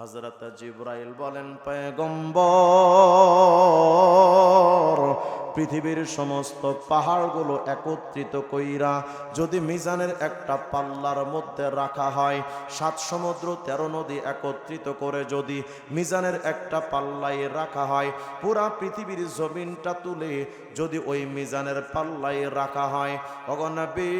হযরত জিবরাইল বলেন, পয়গম্বর, পৃথিবীর সমস্ত পাহাড়গুলো একত্রিত কইরা যদি মিজানের একটা পাল্লার মধ্যে রাখা হয়, 7 সমুদ্র 13 নদী একত্রিত করে যদি মিজানের একটা পাল্লায় রাখা হয়, পুরা পৃথিবীর জমিনটা তুলে যদি ওই মিজানের পাল্লায় রাখা হয়, ওগো নবী,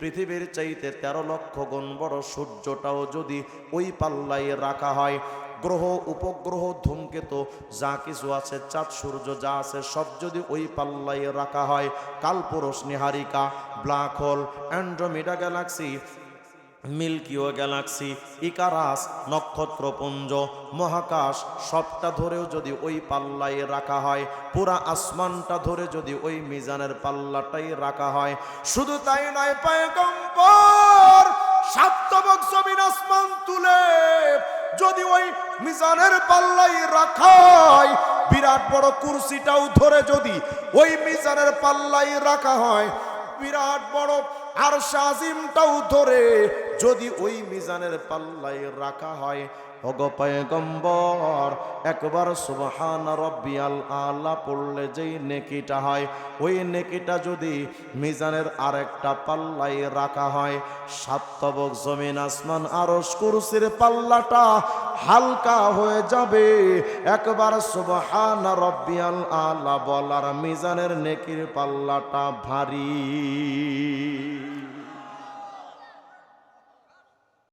পৃথিবীর চাইতে 13 লক্ষ গুণ বড় সূর্যটাও যদি ওই পাল্লায় রাখা হয়, গ্রহ উপগ্রহ ধূমকেতু যা কিছু আছে, চাঁদ সূর্য যা আছে, সব যদি ওই পাল্লায় রাখা হয়, কালপুরুষ নিহারিকা, black hole, Andromeda galaxy, Milky Way galaxy, Icarus নক্ষত্রপুঞ্জ, মহাকাশ সবটা ধরেও যদি ওই পাল্লায় রাখা হয়, পুরা আসমানটা ধরে যদি ওই মিজানের পাল্লাটাই রাখা হয়, শুধু তাই নয় পয়গম্বর, 7 তবক জমিন আসমান তুলে যদি ওই মিজানের পাল্লাই রাখায়, বিরাট বড় কুরসিটাও ধরে যদি ওই মিজানের পাল্লাই রাখা হয়, বিরাট বড় আরশ আজিমটাও ধরে যদি ওই মিজানের পাল্লাই রাখা হয়, ওগো পয়গম্বর, একবার সুবহান রাব্বিয়াল আলা পড়লে যেই নেকিটা হয়, ওই নেকিটা যদি মিজানের আরেকটা পাল্লাই রাখা হয়, 7 তবক জমিন আসমান আরশ কুরসির পাল্লাটা হালকা হয়ে যাবে। একবার সুবহান রাব্বিয়াল আলা বলার মিজানের নেকির পাল্লাটা ভারী।